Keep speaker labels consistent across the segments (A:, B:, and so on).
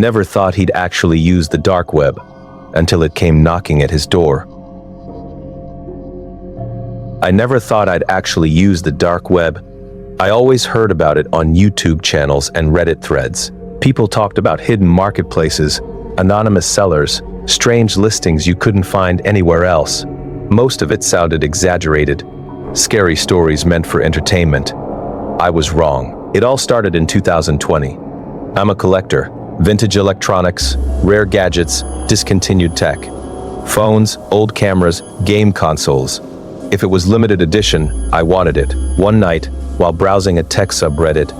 A: never thought he'd actually use the dark web until it came knocking at his door. I never thought I'd actually use the dark web. I always heard about it on YouTube channels and Reddit threads. People talked about hidden marketplaces, anonymous sellers, strange listings you couldn't find anywhere else. Most of it sounded exaggerated, scary stories meant for entertainment. I was wrong. It all started in 2020. I'm a collector. Vintage electronics, rare gadgets, discontinued tech. Phones, old cameras, game consoles. If it was limited edition, I wanted it. One night, while browsing a tech subreddit,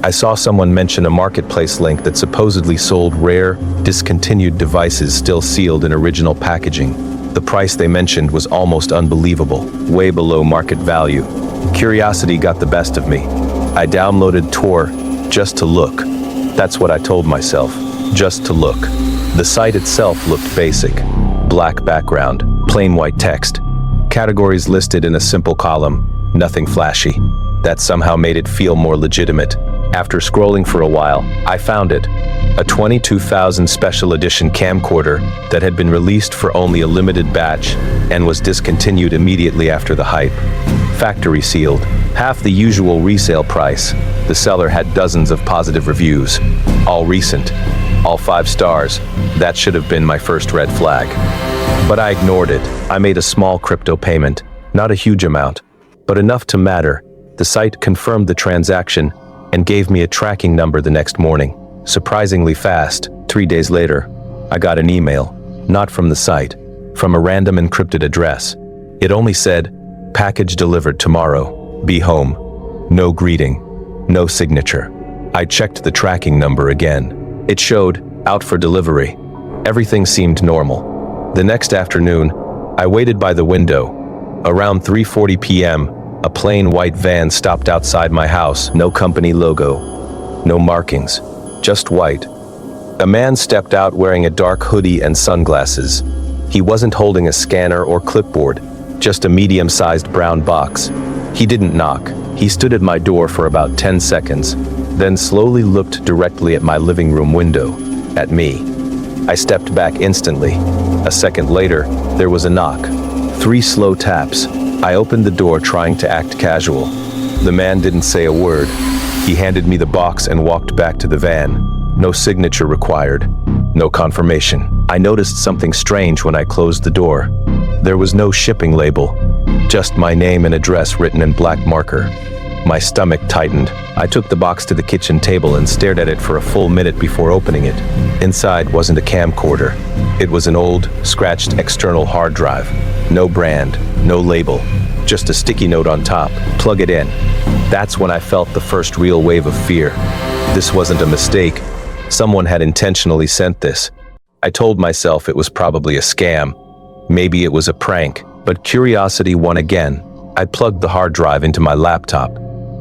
A: I saw someone mention a marketplace link that supposedly sold rare, discontinued devices still sealed in original packaging. The price they mentioned was almost unbelievable, way below market value. Curiosity got the best of me. I downloaded Tor just to look. That's what I told myself, just to look. The site itself looked basic. Black background, plain white text. Categories listed in a simple column, nothing flashy. That somehow made it feel more legitimate. After scrolling for a while, I found it. A 22,000 special edition camcorder that had been released for only a limited batch and was discontinued immediately after the hype. Factory sealed, half the usual resale price. The seller had dozens of positive reviews, all recent, all 5 stars. That should have been my first red flag. But I ignored it. I made a small crypto payment, not a huge amount, but enough to matter. The site confirmed the transaction and gave me a tracking number the next morning. Surprisingly fast, 3 days later, I got an email, not from the site, from a random encrypted address. It only said, "Package delivered tomorrow. Be home." No greeting, no signature. I checked the tracking number again. It showed, "Out for delivery." Everything seemed normal. The next afternoon, I waited by the window. Around 3:40 p.m., a plain white van stopped outside my house. No company logo, no markings, just white. A man stepped out wearing a dark hoodie and sunglasses. He wasn't holding a scanner or clipboard, just a medium-sized brown box. He didn't knock. He stood at my door for about 10 seconds, then slowly looked directly at my living room window, at me. I stepped back instantly. A second later, there was a knock. 3 slow taps. I opened the door trying to act casual. The man didn't say a word. He handed me the box and walked back to the van. No signature required. No confirmation. I noticed something strange when I closed the door. There was no shipping label. Just my name and address written in black marker. My stomach tightened. I took the box to the kitchen table and stared at it for a full minute before opening it. Inside wasn't a camcorder. It was an old, scratched external hard drive. No brand, no label, just a sticky note on top. Plug it in. That's when I felt the first real wave of fear. This wasn't a mistake. Someone had intentionally sent this. I told myself it was probably a scam. Maybe it was a prank, but curiosity won again. I plugged the hard drive into my laptop.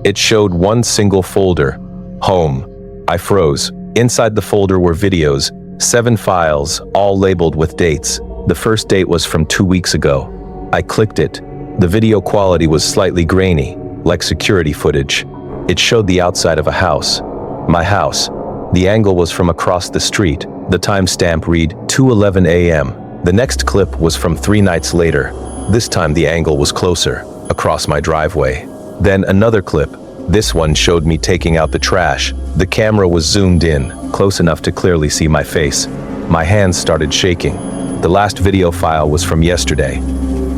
A: It showed one single folder, Home. I froze. Inside the folder were videos, 7 files, all labeled with dates. The first date was from 2 weeks ago. I clicked it. The video quality was slightly grainy, like security footage. It showed the outside of a house. My house. The angle was from across the street. The timestamp read 2:11 a.m. The next clip was from 3 nights later. This time the angle was closer, across my driveway. Then another clip. This one showed me taking out the trash. The camera was zoomed in, close enough to clearly see my face. My hands started shaking. The last video file was from yesterday.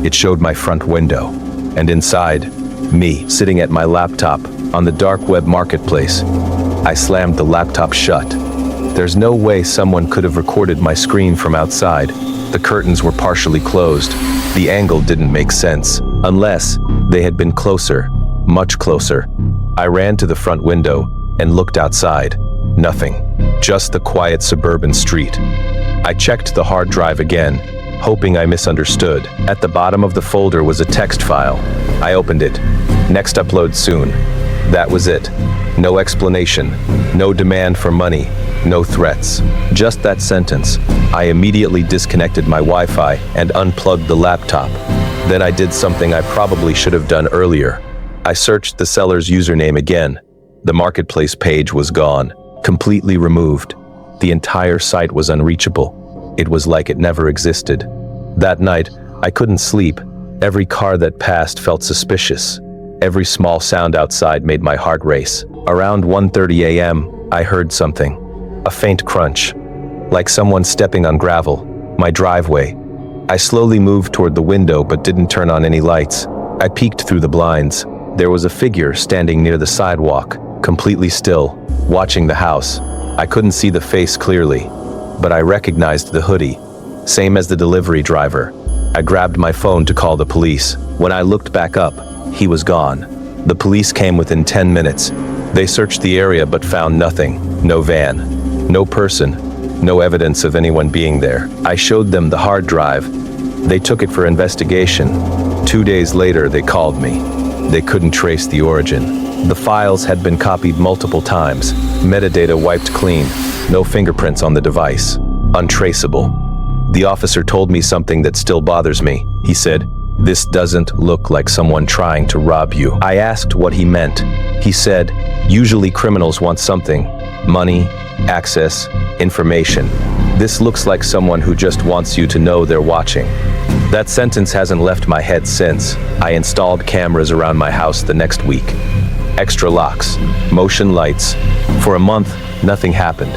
A: It showed my front window, and inside, me, sitting at my laptop on the dark web marketplace. I slammed the laptop shut. There's no way someone could have recorded my screen from outside. The curtains were partially closed. The angle didn't make sense, unless they had been closer, much closer. I ran to the front window and looked outside. Nothing, just the quiet suburban street. I checked the hard drive again, hoping I misunderstood. At the bottom of the folder was a text file. I opened it. Next upload soon. That was it. No explanation, no demand for money, no threats. Just that sentence. I immediately disconnected my Wi-Fi and unplugged the laptop. Then I did something I probably should have done earlier. I searched the seller's username again. The marketplace page was gone, completely removed. The entire site was unreachable. It was like it never existed. That night, I couldn't sleep. Every car that passed felt suspicious. Every small sound outside made my heart race. Around 1:30 a.m., I heard something. A faint crunch, like someone stepping on gravel. My driveway. I slowly moved toward the window but didn't turn on any lights. I peeked through the blinds. There was a figure standing near the sidewalk, completely still, watching the house. I couldn't see the face clearly, but I recognized the hoodie. Same as the delivery driver. I grabbed my phone to call the police. When I looked back up, he was gone. The police came within 10 minutes. They searched the area but found nothing. No van, no person, no evidence of anyone being there. I showed them the hard drive. They took it for investigation. 2 days later, they called me. They couldn't trace the origin. The files had been copied multiple times. Metadata wiped clean. No fingerprints on the device. Untraceable. The officer told me something that still bothers me. He said, "This doesn't look like someone trying to rob you." I asked what he meant. He said, "Usually criminals want something. Money, access, information. This looks like someone who just wants you to know they're watching." That sentence hasn't left my head since. I installed cameras around my house the next week. Extra locks, motion lights. For a month, nothing happened.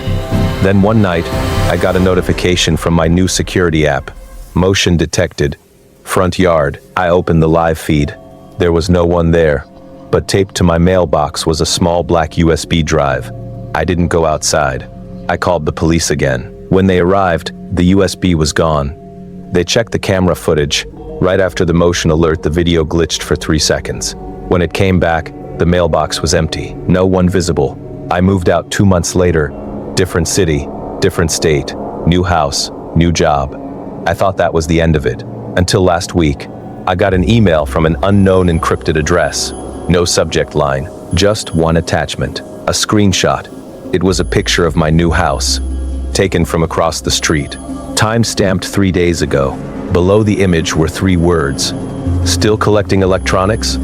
A: Then one night, I got a notification from my new security app. Motion detected. Front yard. I opened the live feed. There was no one there, but taped to my mailbox was a small black USB drive. I didn't go outside. I called the police again. When they arrived, the USB was gone. They checked the camera footage. Right after the motion alert, the video glitched for 3 seconds. When it came back, the mailbox was empty. No one visible. I moved out 2 months later. Different city, different state, new house, new job. I thought that was the end of it. Until last week, I got an email from an unknown encrypted address. No subject line, just one attachment. A screenshot. It was a picture of my new house, taken from across the street. Time-stamped 3 days ago. Below the image were 3 words. "Still collecting electronics?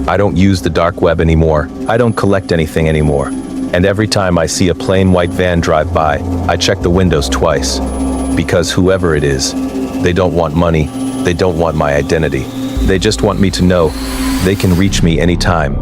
A: I don't use the dark web anymore. I don't collect anything anymore. And every time I see a plain white van drive by, I check the windows twice. Because whoever it is, they don't want money. They don't want my identity. They just want me to know they can reach me anytime,